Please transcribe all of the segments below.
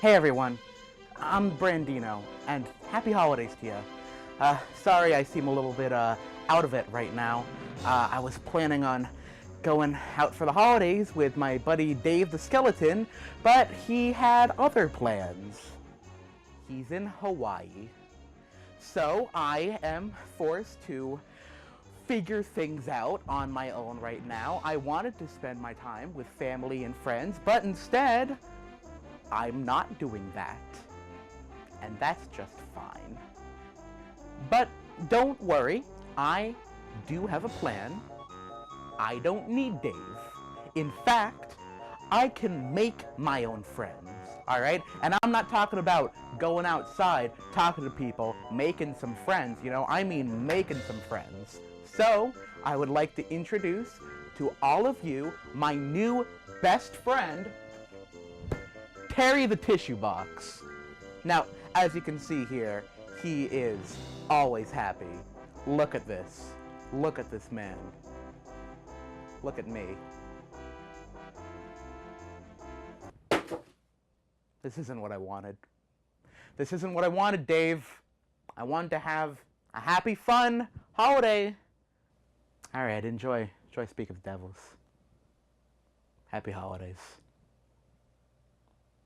Hey everyone, I'm Brandino, and happy holidays to you. Sorry I seem a little bit out of it right now. I was planning on going out for the holidays with my buddy Dave the Skeleton, but he had other plans. He's in Hawaii. So I am forced to figure things out on my own right now. I wanted to spend my time with family and friends, but instead, I'm not doing that. And that's just fine. But don't worry, I do have a plan. I don't need Dave. In fact, I can make my own friends, alright? And I'm not talking about going outside, talking to people, making some friends, I mean making some friends. So, I would like to introduce to all of you my new best friend, Terry the Tissue Box. Now, as you can see here, he is always happy. Look at this. Look at this man. Look at me. This isn't what I wanted. This isn't what I wanted, Dave. I wanted to have a happy, fun holiday. All right, enjoy Speak of the Devils. Happy holidays.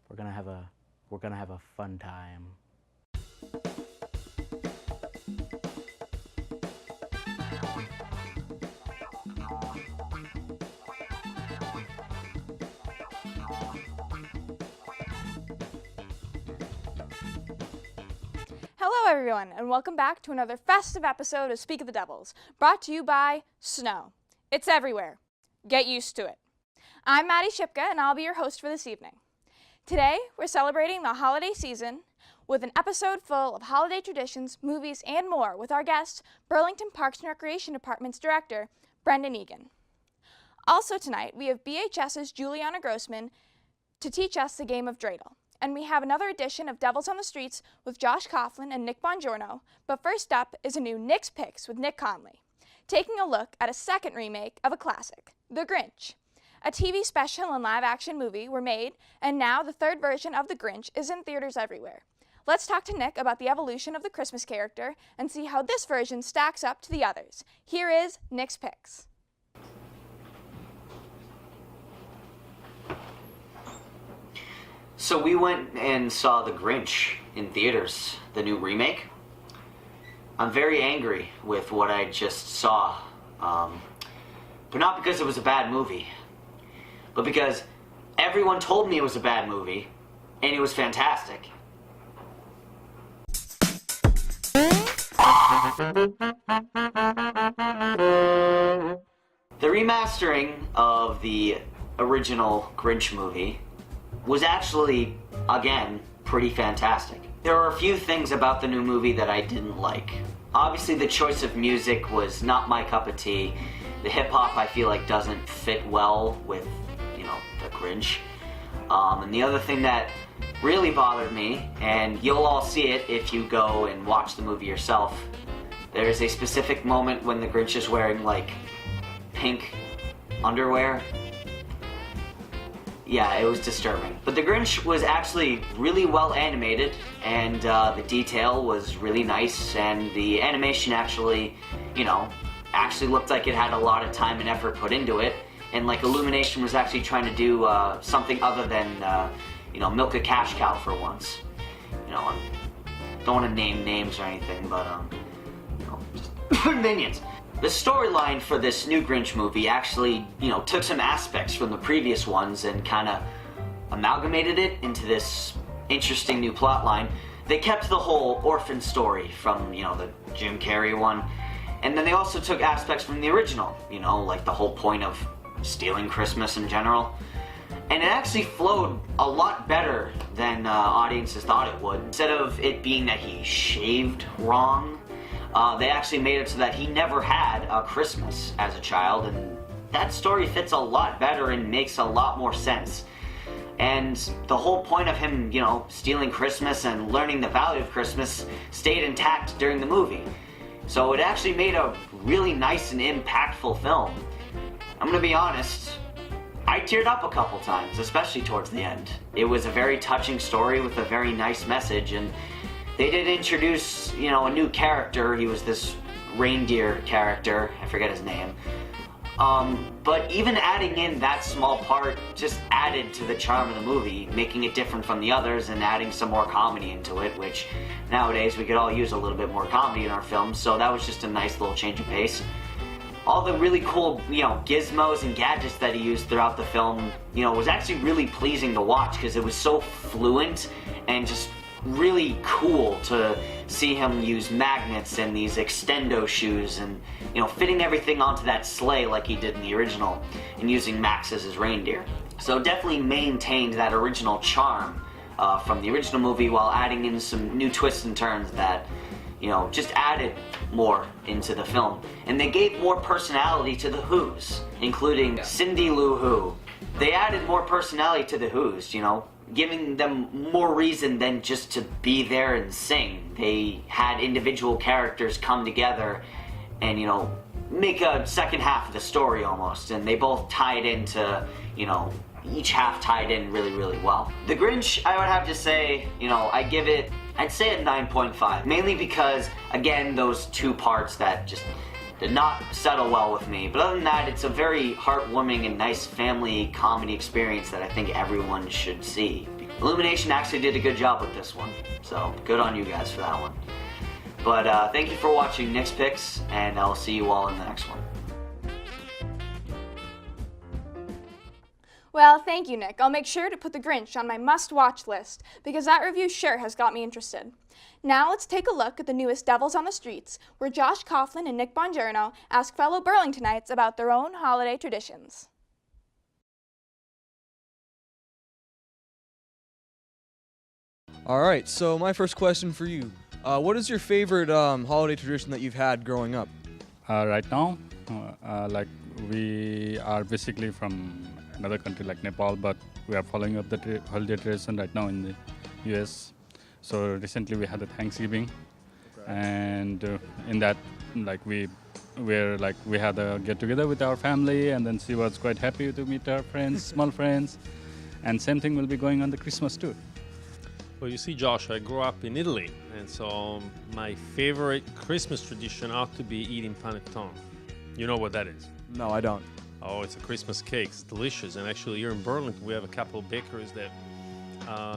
We're gonna have a fun time. Hello everyone, and welcome back to another festive episode of Speak of the Devils, brought to you by Snow. It's everywhere. Get used to it. I'm Maddie Shipka, and I'll be your host for this evening. Today, we're celebrating the holiday season with an episode full of holiday traditions, movies, and more with our guest, Burlington Parks and Recreation Department's Director, Brendan Egan. Also tonight, we have BHS's Juliana Grossman to teach us the game of Dreidel. And we have another edition of Devils on the Streets with Josh Coughlin and Nick Bongiorno, but first up is a new Nick's Picks with Nick Conley, taking a look at a second remake of a classic, The Grinch. A TV special and live-action movie were made, and now the third version of The Grinch is in theaters everywhere. Let's talk to Nick about the evolution of the Christmas character and see how this version stacks up to the others. Here is Nick's Picks. So we went and saw The Grinch in theaters, the new remake. I'm very angry with what I just saw, but not because it was a bad movie, but because everyone told me it was a bad movie, and it was fantastic. The remastering of the original Grinch movie was actually, again, pretty fantastic. There are a few things about the new movie that I didn't like. Obviously, the choice of music was not my cup of tea. The hip-hop, I feel like, doesn't fit well with, the Grinch. And the other thing that really bothered me, and you'll all see it if you go and watch the movie yourself, there is a specific moment when the Grinch is wearing, pink underwear. Yeah, it was disturbing. But The Grinch was actually really well animated, and the detail was really nice, and the animation actually looked like it had a lot of time and effort put into it, and Illumination was actually trying to do something other than, milk a cash cow for once. I don't want to name names or anything, but, just minions. The storyline for this new Grinch movie actually, took some aspects from the previous ones and kind of amalgamated it into this interesting new plot line. They kept the whole orphan story from, the Jim Carrey one, and then they also took aspects from the original, like the whole point of stealing Christmas in general. And it actually flowed a lot better than audiences thought it would. Instead of it being that he shaved wrong, they actually made it so that he never had a Christmas as a child, and that story fits a lot better and makes a lot more sense. And the whole point of him, stealing Christmas and learning the value of Christmas stayed intact during the movie. So it actually made a really nice and impactful film. I'm gonna be honest, I teared up a couple times, especially towards the end. It was a very touching story with a very nice message, and they did introduce, you know, a new character. He was this reindeer character, I forget his name. But even adding in that small part just added to the charm of the movie, making it different from the others and adding some more comedy into it, which nowadays we could all use a little bit more comedy in our films, so that was just a nice little change of pace. All the really cool, you know, gizmos and gadgets that he used throughout the film, you know, was actually really pleasing to watch because it was so fluent and just really cool to see him use magnets and these extendo shoes and, you know, fitting everything onto that sleigh like he did in the original and using Max as his reindeer. So definitely maintained that original charm from the original movie while adding in some new twists and turns that, you know, just added more into the film. And they gave more personality to the Who's, including Cindy Lou Who. They added more personality to the Who's, you know, giving them more reason than just to be there and sing. They had individual characters come together and, you know, make a second half of the story almost, and they both tied into, you know, each half tied in really, really well. The Grinch, I would have to say, you know, I'd say a 9.5, mainly because, again, those two parts that just did not settle well with me. But other than that, it's a very heartwarming and nice family comedy experience that I think everyone should see. Illumination actually did a good job with this one, so good on you guys for that one. But thank you for watching Nick's Picks, and I'll see you all in the next one. Well, thank you, Nick. I'll make sure to put The Grinch on my must-watch list because that review sure has got me interested. Now let's take a look at the newest Devils on the Streets, where Josh Coughlin and Nick Bongiorno ask fellow Burlingtonites about their own holiday traditions. All right, so my first question for you. What is your favorite holiday tradition that you've had growing up? Right now, like we are basically from another country like Nepal, but we are following up the holiday tradition right now in the US. So recently we had the Thanksgiving, and in that, like we had a get together with our family, and then she was quite happy to meet our friends, small friends, and same thing will be going on the Christmas too. Well, you see, Josh, I grew up in Italy, and so my favorite Christmas tradition ought to be eating panettone. You know what that is? No, I don't. Oh, it's a Christmas cake. It's delicious. And actually, here in Burlington, we have a couple of bakeries that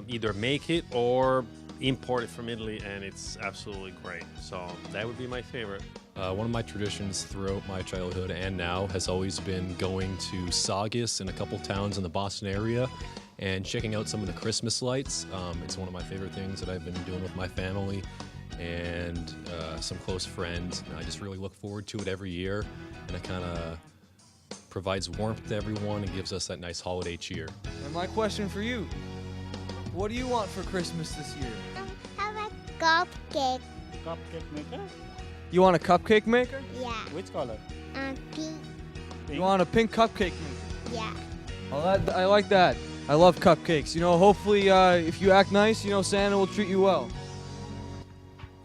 either make it or import it from Italy, and it's absolutely great. So that would be my favorite. One of my traditions throughout my childhood and now has always been going to Saugus and a couple towns in the Boston area and checking out some of the Christmas lights. It's one of my favorite things that I've been doing with my family and some close friends. And I just really look forward to it every year, and it kind of provides warmth to everyone and gives us that nice holiday cheer. And my question for you, what do you want for Christmas this year? I have a cupcake. Cupcake maker? You want a cupcake maker? Yeah. Which color? Pink. You want a pink cupcake maker? Yeah. Well, I like that. I love cupcakes. You know, hopefully if you act nice, you know, Santa will treat you well.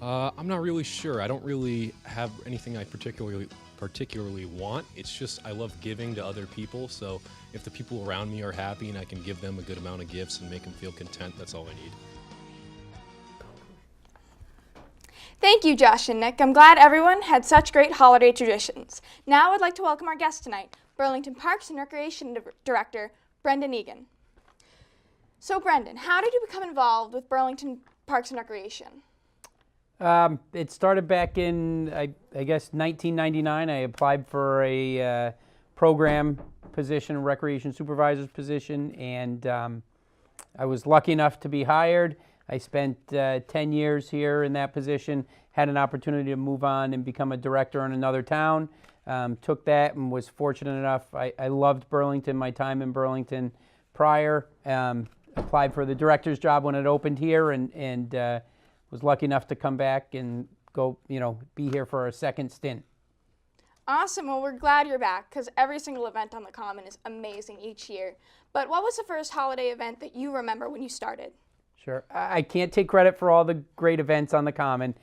I'm not really sure. I don't really have anything I particularly want. It's just I love giving to other people, so if the people around me are happy and I can give them a good amount of gifts and make them feel content, that's all I need. Thank you, Josh and Nick. I'm glad everyone had such great holiday traditions. Now I'd like to welcome our guest tonight, Burlington Parks and Recreation Director, Brendan Egan. So Brendan, how did you become involved with Burlington Parks and Recreation? It started back in, I guess, 1999. I applied for a program position, a recreation supervisor's position, and I was lucky enough to be hired. I spent 10 years here in that position, had an opportunity to move on and become a director in another town. Took that and was fortunate enough. I loved Burlington, my time in Burlington prior. Applied for the director's job when it opened here, and was lucky enough to come back and go, be here for a second stint. Awesome. Well, we're glad you're back because every single event on the Common is amazing each year. But what was the first holiday event that you remember when you started? Sure. I can't take credit for all the great events on the Common.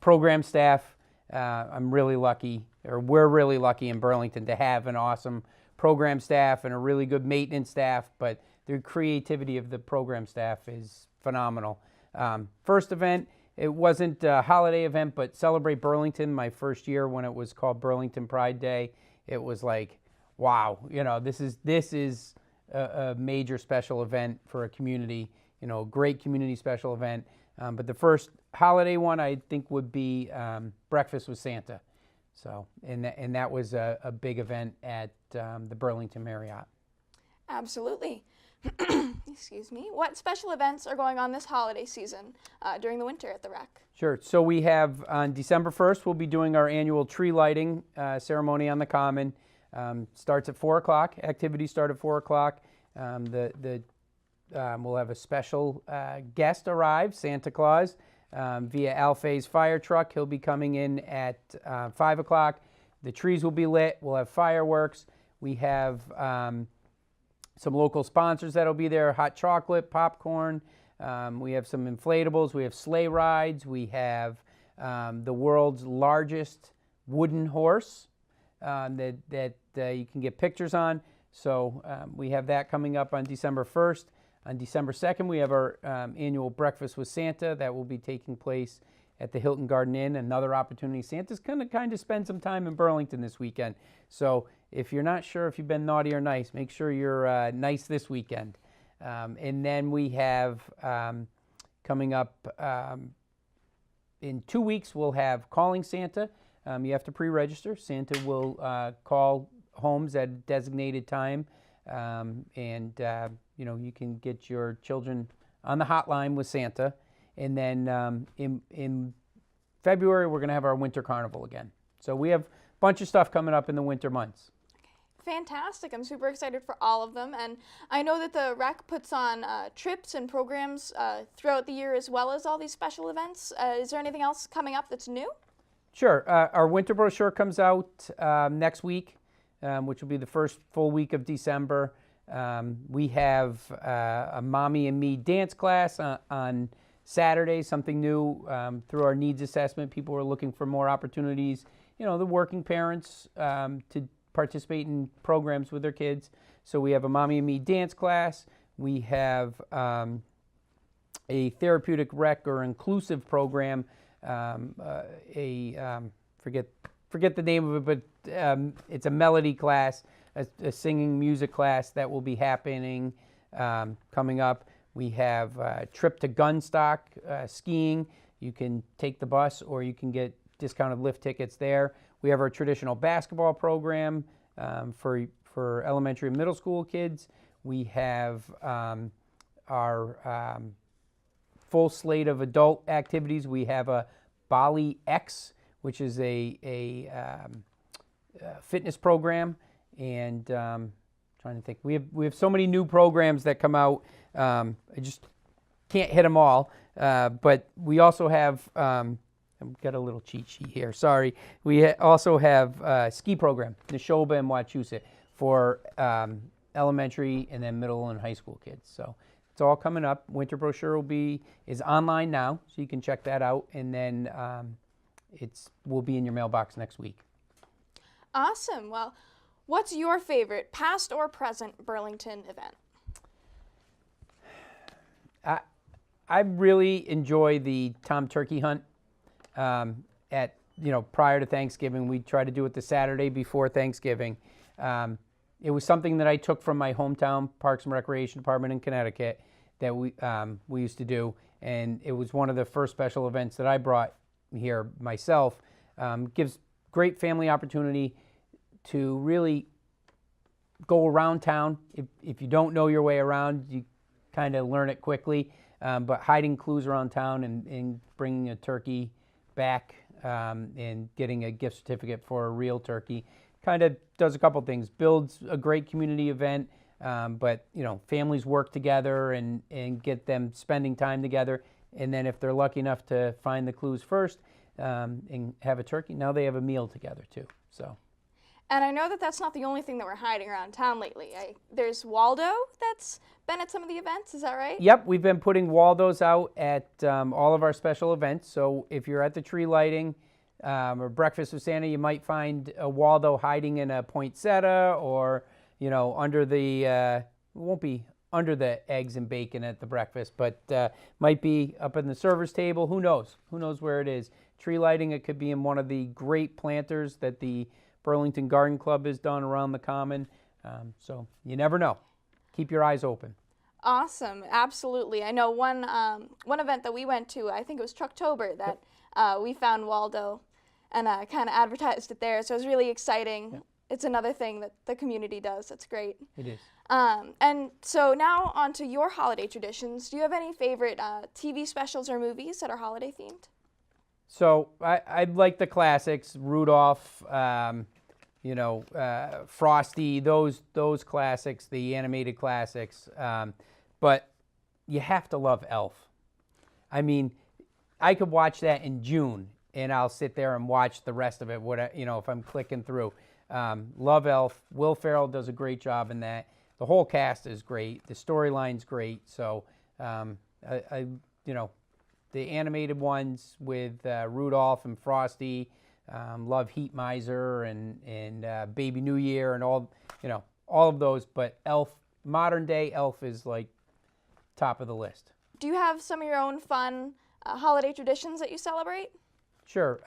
Program staff, I'm really lucky, or we're really lucky in Burlington to have an awesome program staff and a really good maintenance staff, but the creativity of the program staff is phenomenal. First event, it wasn't a holiday event, but Celebrate Burlington, my first year when it was called Burlington Pride Day. It was like, wow, this is a major special event for a community, a great community special event. But the first holiday one I think would be Breakfast with Santa. So, and that was a big event at the Burlington Marriott. Absolutely. Excuse me. What special events are going on this holiday season during the winter at the Rec? Sure. So we have on December 1st, we'll be doing our annual tree lighting ceremony on the Common. Starts at 4 o'clock. Activities start at 4 o'clock. We'll have a special guest arrive, Santa Claus, via Alfay's fire truck. He'll be coming in at 5 o'clock. The trees will be lit. We'll have fireworks. We have some local sponsors that'll be there, hot chocolate, popcorn. We have some inflatables. We have sleigh rides. We have the world's largest wooden horse that you can get pictures on. So we have that coming up on December 1st. On December 2nd, we have our annual Breakfast with Santa that will be taking place at the Hilton Garden Inn. Another opportunity. Santa's going to kind of spend some time in Burlington this weekend. So if you're not sure if you've been naughty or nice, make sure you're nice this weekend. And then we have coming up in 2 weeks, we'll have Calling Santa. You have to pre-register. Santa will call homes at a designated time. You can get your children on the hotline with Santa. And then in February, we're going to have our Winter Carnival again. So we have a bunch of stuff coming up in the winter months. Fantastic. I'm super excited for all of them. And I know that the Rec puts on trips and programs throughout the year as well as all these special events. Is there anything else coming up that's new? Sure. Our winter brochure comes out next week, which will be the first full week of December. We have a Mommy and Me dance class on Saturday, something new through our needs assessment. People are looking for more opportunities, the working parents to participate in programs with their kids. So we have a Mommy and Me dance class. We have a therapeutic rec or inclusive program, forget the name of it, but it's a melody class, a singing music class that will be happening coming up. We have a trip to Gunstock skiing. You can take the bus or you can get discounted lift tickets there. We have our traditional basketball program for elementary and middle school kids. We have our full slate of adult activities. We have a Bali X, which is a fitness program, and trying to think. We have so many new programs that come out. I just can't hit them all. But we also have. I've got a little cheat sheet here. Sorry. We also have a ski program, Neshoba and Wachusett, for elementary and then middle and high school kids. So it's all coming up. Winter brochure is online now, so you can check that out, and then will be in your mailbox next week. Awesome. Well, what's your favorite past or present Burlington event? I really enjoy the Tom Turkey Hunt. Prior to Thanksgiving, we try to do it the Saturday before Thanksgiving. It was something that I took from my hometown Parks and Recreation Department in Connecticut that we used to do, and it was one of the first special events that I brought here myself. Gives great family opportunity to really go around town. If you don't know your way around, you kind of learn it quickly. But hiding clues around town and bringing a turkey back and getting a gift certificate for a real turkey kind of does a couple things. Builds a great community event, but families work together and get them spending time together. And then if they're lucky enough to find the clues first and have a turkey, now they have a meal together too. So. And I know that that's not the only thing that we're hiding around town lately. There's Waldo that's been at some of the events, is that right? Yep, we've been putting Waldos out at all of our special events. So if you're at the tree lighting or Breakfast with Santa, you might find a Waldo hiding in a poinsettia or, under the, it won't be under the eggs and bacon at the breakfast, but might be up in the server's table. Who knows? Who knows where it is? Tree lighting, it could be in one of the great planters that the Burlington Garden Club has done around the Common. So you never know. Keep your eyes open. Awesome, absolutely. I know one event that we went to, I think it was Trucktober, that we found Waldo and kind of advertised it there, so it was really exciting. Yep. It's another thing that the community does. That's great. It is. And so now on to your holiday traditions. Do you have any favorite TV specials or movies that are holiday themed? So I like the classics, Rudolph, Frosty, those classics, the animated classics. But you have to love Elf. I mean, I could watch that in June, and I'll sit there and watch the rest of it. If I'm clicking through. Love Elf. Will Ferrell does a great job in that. The whole cast is great. The storyline's great. So, the animated ones with Rudolph and Frosty, love Heat Miser and Baby New Year and all of those. But Elf, modern day Elf is like top of the list. Do you have some of your own fun holiday traditions that you celebrate? Sure.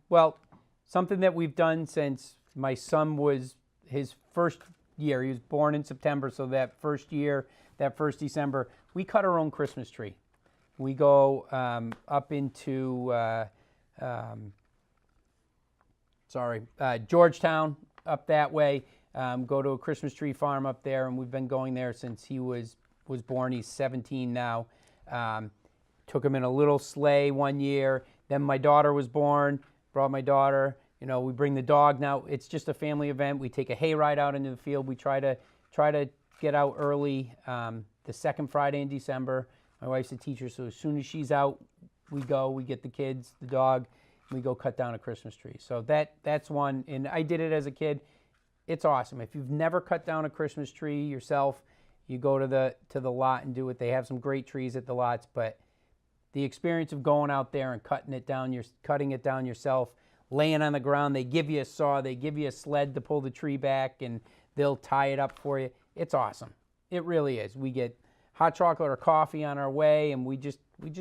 Well, something that we've done since my son was his first year. He was born in September, so that first year, that first December, we cut our own Christmas tree. We go up into Georgetown, up that way. Go to a Christmas tree farm up there, and we've been going there since he was born. He's 17 now. Took him in a little sleigh one year. Then my daughter was born. Brought my daughter. We bring the dog. Now it's just a family event. We take a hayride out into the field. We try to get out early. The second Friday in December. My wife's a teacher, so as soon as she's out, we go. We get the kids, the dog, and we go cut down a Christmas tree. So that's one, and I did it as a kid. It's awesome. If you've never cut down a Christmas tree yourself, you go to the lot and do it. They have some great trees at the lots, but the experience of going out there and cutting it down yourself, laying on the ground, they give you a saw, they give you a sled to pull the tree back, and they'll tie it up for you. It's awesome. It really is. We get hot chocolate or coffee on our way, and we just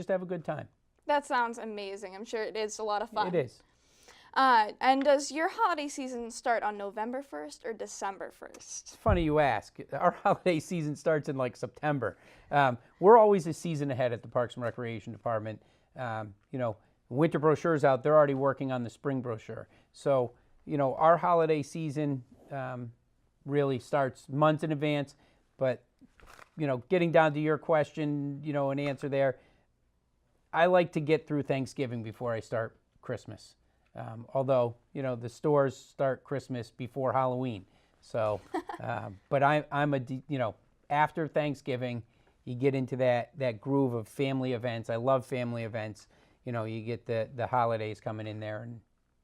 have a good time. That sounds amazing. I'm sure it is a lot of fun. It is. And does your holiday season start on November 1st or December 1st? It's funny you ask. Our holiday season starts in like September. We're always a season ahead at the Parks and Recreation Department. Winter brochure's out. They're already working on the spring brochure. So, our holiday season really starts months in advance. But, getting down to your question, an answer there, I like to get through Thanksgiving before I start Christmas. Although, the stores start Christmas before Halloween. So, but I'm after Thanksgiving, you get into that groove of family events. I love family events. You get the holidays coming in there, and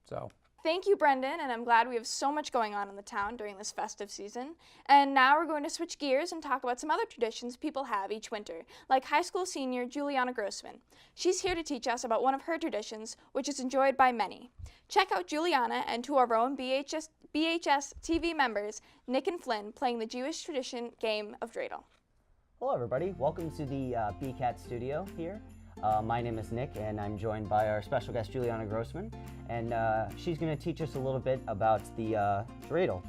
so. Thank you, Brendan, and I'm glad we have so much going on in the town during this festive season. And now we're going to switch gears and talk about some other traditions people have each winter, like high school senior Juliana Grossman. She's here to teach us about one of her traditions, which is enjoyed by many. Check out Juliana and two of our own BHS TV members, Nick and Flynn, playing the Jewish tradition game of Dreidel. Hello, everybody. Welcome to the BCAT studio here. My name is Nick, and I'm joined by our special guest, Juliana Grossman, and she's going to teach us a little bit about the Dreidel.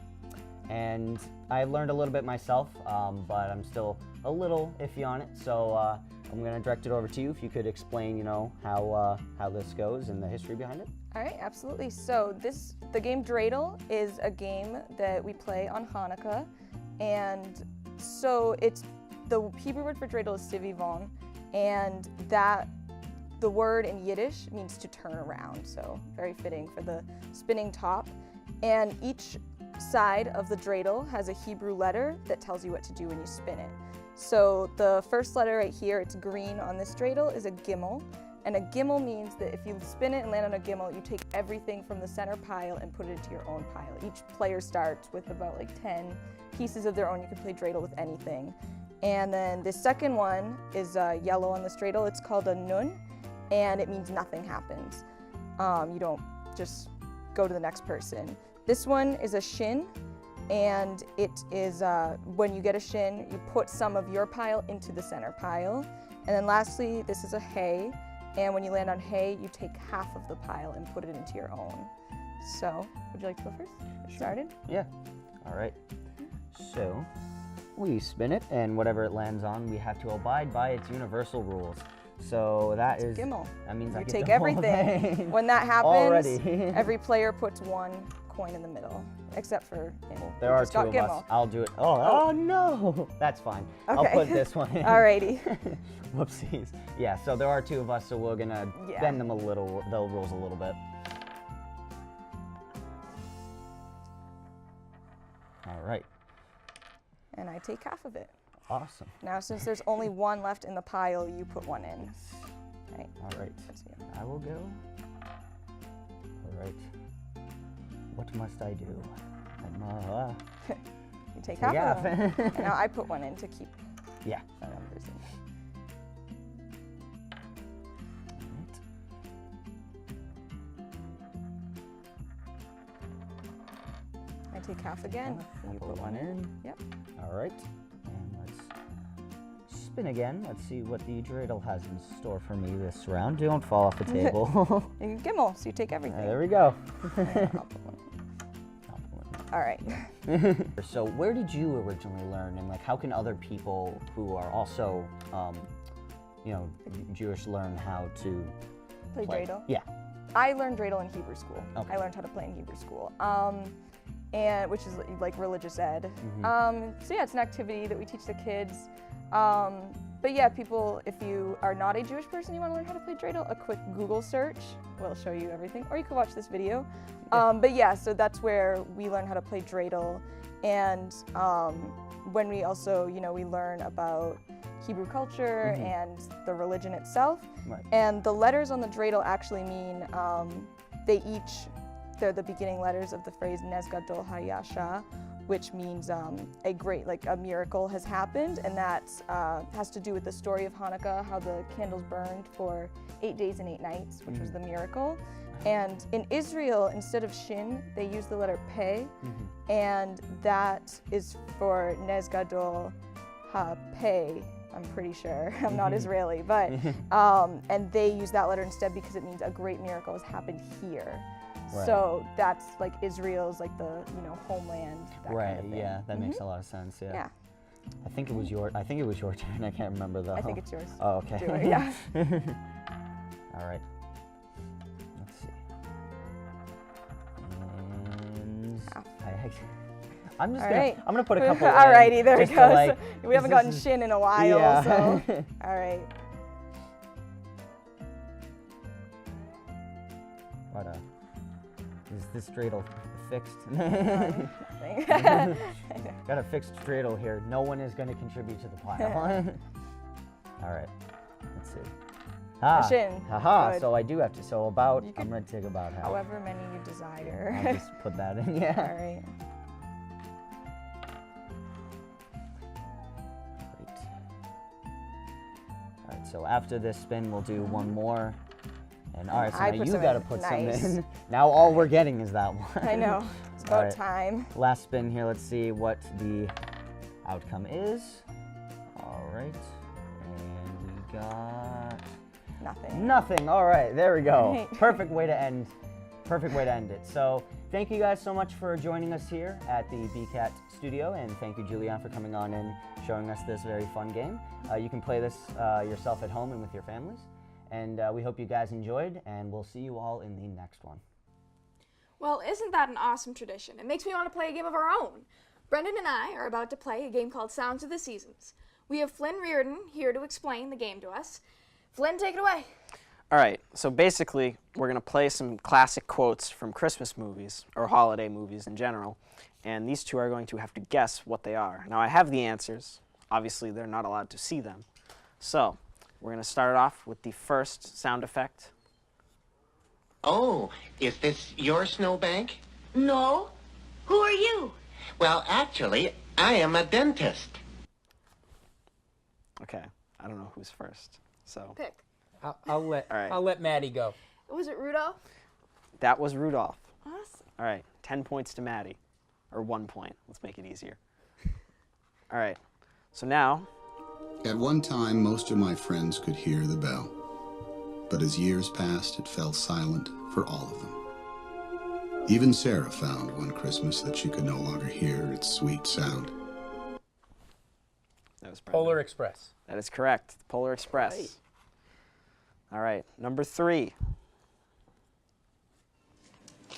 And I learned a little bit myself, but I'm still a little iffy on it, so I'm going to direct it over to you if you could explain, how this goes and the history behind it. All right, absolutely. So the game Dreidel is a game that we play on Hanukkah, and so the Hebrew word for Dreidel is sivivon, and the word in Yiddish means to turn around, so very fitting for the spinning top. And each side of the dreidel has a Hebrew letter that tells you what to do when you spin it. So the first letter right here, it's green on this dreidel, is a gimel. And a gimel means that if you spin it and land on a gimel, you take everything from the center pile and put it into your own pile. Each player starts with about 10 pieces of their own. You can play dreidel with anything. And then the second one is yellow on this dreidel. It's called a nun, and it means nothing happens. You don't just go to the next person. This one is a shin, and it is when you get a shin, you put some of your pile into the center pile. And then lastly, this is a hay, and when you land on hay, you take half of the pile and put it into your own. So, would you like to go first? Get started? Yeah. All right. So, we spin it, and whatever it lands on, we have to abide by its universal rules. So that is. Gimmel. That means I You get take the whole everything. thing. When that happens, Already. every player puts one coin in the middle, except for him. There are two of us. I'll do it. Oh no! That's fine. I'll Okay. put this one in. Alrighty. Whoopsies. Yeah, so there are two of us, so we're gonna bend them a little, the rules a little bit. All right. And I take half of it. Awesome. Now, since there's only one left in the pile, you put one in. Right. All right. I will go. All right. What must I do? You take half of them. And now I put one in to keep the numbers in. I take half again. I You put one in. Yep. All right. And let's spin again. Let's see what the Dreidel has in store for me this round. Don't fall off the table. And Gimmel, so you take everything. There we go. All right. So where did you originally learn, and like how can other people who are also, you know, Jewish learn how to Play Dreidel? Yeah. I learned Dreidel in Hebrew school. Okay. I learned how to play in Hebrew school, and which is like religious ed. So yeah, it's an activity that we teach the kids. But yeah, people, if you are not a Jewish person, you want to learn how to play Dreidel, a quick Google search will show you everything, or you could watch this video. But yeah, so that's where we learn how to play Dreidel, and when we also, you know, we learn about Hebrew culture and the religion itself. Right. And the letters on the Dreidel actually mean, they're the beginning letters of the phrase Nez Gadol Hayasha, which means a great, like a miracle has happened, and that has to do with the story of Hanukkah, how the candles burned for 8 days and 8 nights, which was the miracle. And in Israel, instead of shin, they use the letter pei, and that is for Nez Gadol Ha-pei, I'm pretty sure. I'm not Israeli, but, and they use that letter instead because it means a great miracle has happened here. Right. So that's like Israel's like the, you know, homeland. That Right. kind of thing. Yeah, that makes a lot of sense. Yeah. Yeah. I think it was your turn. I can't remember though. I think it's yours. Oh, okay. Do it, yeah. All right. Let's see. And I'm just gonna put a couple. Alrighty, there it just goes. like, we haven't gotten shin in a while, yeah. so all right. What is this Dreidel fixed? Got a fixed Dreidel here. No one is going to contribute to the pile. All right. Let's see. Shin. Haha. Good. So I do have to. So about. I'm going to take about half. However many you desire. I'll just put that in. Yeah. All right. Great. All right. So after this spin, we'll do one more. And all right, so now you got to put some in. Now all we're getting is that one. I know. It's about time. Last spin here. Let's see what the outcome is. All right. And we got nothing. Nothing. All right. There we go. Right. Perfect way to end. Perfect way to end it. So thank you guys so much for joining us here at the BCAT studio, and thank you, Julianne, for coming on and showing us this very fun game. You can play this yourself at home and with your families. And we hope you guys enjoyed, and we'll see you all in the next one. Well, isn't that an awesome tradition? It makes me want to play a game of our own. Brendan and I are about to play a game called Sounds of the Seasons. We have Flynn Reardon here to explain the game to us. Flynn, take it away. All right, so basically, we're going to play some classic quotes from Christmas movies, or holiday movies in general, and these two are going to have to guess what they are. Now, I have the answers. Obviously, they're not allowed to see them. So, we're going to start off with the first sound effect. Oh, is this your snowbank? No. Who are you? Well, actually, I am a dentist. Okay, I don't know who's first, so. Pick. I'll let Maddie go. Was it Rudolph? That was Rudolph. Awesome. All right, 10 points to Maddie. Or 1 point. Let's make it easier. All right. So now. At one time, most of my friends could hear the bell. But as years passed, it fell silent for all of them. Even Sarah found one Christmas that she could no longer hear its sweet sound. That was Brendan. Polar Express. That is correct. The Polar Express. Right. All right. Number 3.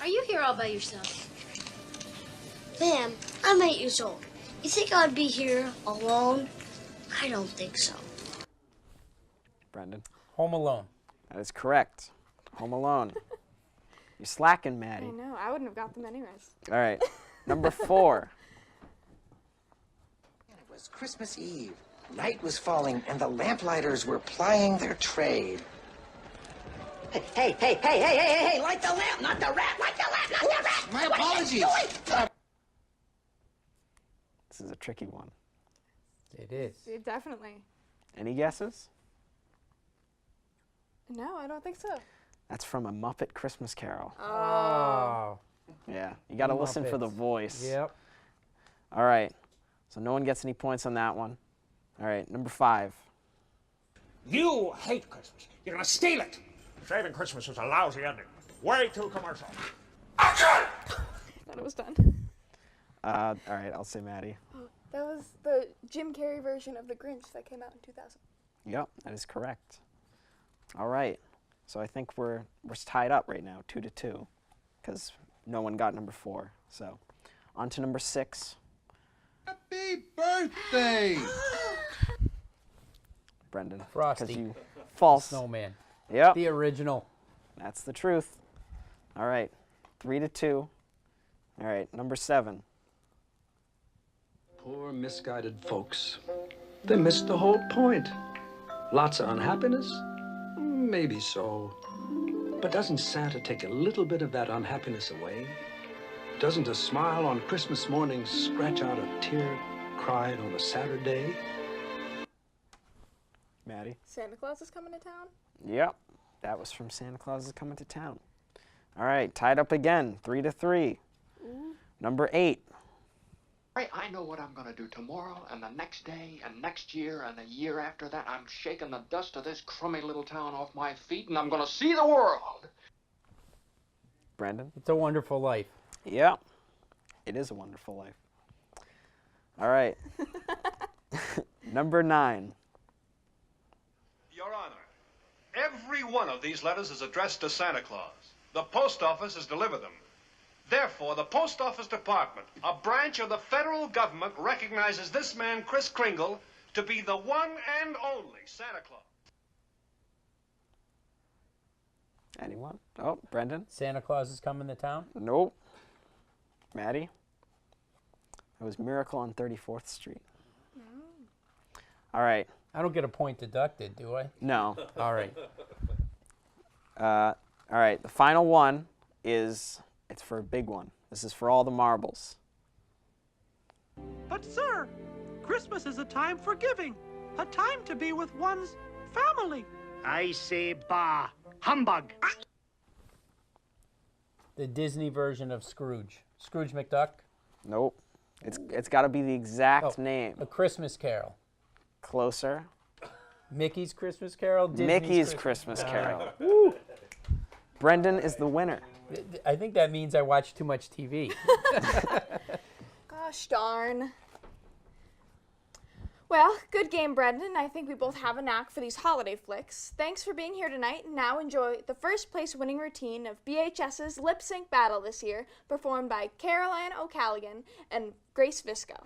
Are you here all by yourself? Ma'am, I'm 8 years old. You think I'd be here alone? I don't think so. Brendan. Home Alone. That is correct. Home Alone. You're slacking, Maddie. I know. I wouldn't have got them anyways. All right. Number 4. It was Christmas Eve. Night was falling, and the lamplighters were plying their trade. Hey, light the lamp, not the rat, light the lamp, not the rat! My apologies. This is a tricky one. It is. Yeah, definitely. Any guesses? No, I don't think so. That's from A Muppet Christmas Carol. Oh. Yeah, you got to listen for the Muppets. voice. Yep. All right. So no one gets any points on that one. All right, number 5. You hate Christmas. You're gonna steal it. Saving Christmas is a lousy ending. Way too commercial. Thought it was done. All right, I'll say Maddie. Oh, that was the Jim Carrey version of The Grinch that came out in 2000. Yep, that is correct. All right. So I think we're tied up right now, 2-2, because no one got number 4. So on to number 6. Happy birthday! Brendan. Frosty. You, false. Snowman. Yep. The original. That's the truth. All right. 3-2. All right. Number 7. Poor misguided folks. They missed the whole point. Lots of unhappiness? Maybe so. But doesn't Santa take a little bit of that unhappiness away? Doesn't a smile on Christmas morning scratch out a tear cried on a Saturday? Maddie. Santa Claus is coming to town? Yep. That was from Santa Claus is Coming to Town. All right. Tied up again. 3-3. Ooh. Number 8. I know what I'm going to do tomorrow and the next day and next year and the year after that. I'm shaking the dust of this crummy little town off my feet and I'm going to see the world. Brandon? It's a Wonderful Life. Yeah. It is a wonderful life. All right. Number 9. Your Honor, every one of these letters is addressed to Santa Claus. The post office has delivered them. Therefore, the Post Office Department, a branch of the federal government, recognizes this man, Kris Kringle, to be the one and only Santa Claus. Anyone? Oh, Brendan? Santa Claus is Coming to Town? Nope. Maddie? It was Miracle on 34th Street. All right. I don't get a point deducted, do I? No. All right. All right. The final one is, it's for a big one. This is for all the marbles. But, sir, Christmas is a time for giving, a time to be with one's family. I say bah. Humbug. The Disney version of Scrooge. Scrooge McDuck? Nope. It's got to be the exact name. A Christmas Carol. Closer. Mickey's Christmas Carol? Disney's Mickey's Christmas Carol. All right. Woo. Brendan is the winner. I think that means I watch too much TV. Gosh darn. Well, good game, Brendan. I think we both have a knack for these holiday flicks. Thanks for being here tonight, and now enjoy the first place winning routine of BHS's lip sync battle this year, performed by Caroline O'Callaghan and Grace Visco.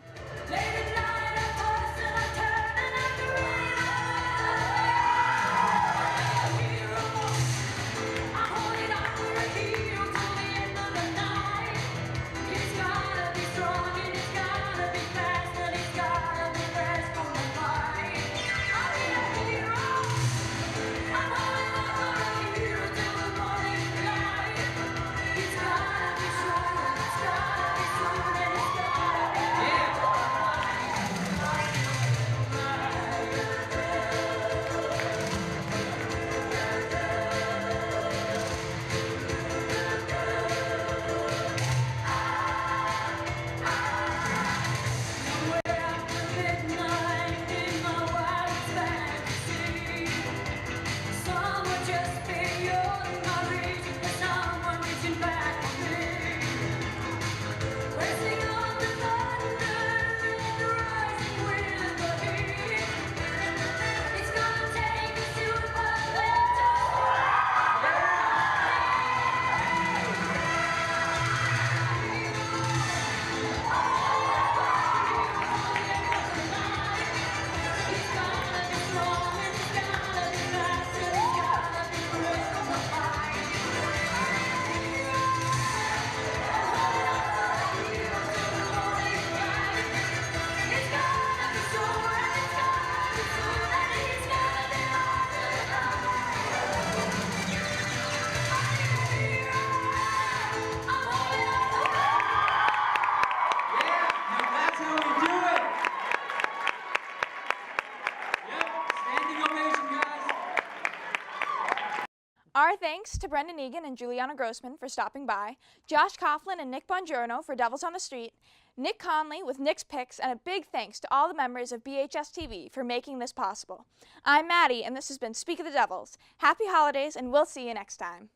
Our thanks to Brendan Egan and Juliana Grossman for stopping by, Josh Coughlin and Nick Bongiorno for Devils on the Street, Nick Conley with Nick's Picks, and a big thanks to all the members of BHS TV for making this possible. I'm Maddie, and this has been Speak of the Devils. Happy holidays, and we'll see you next time.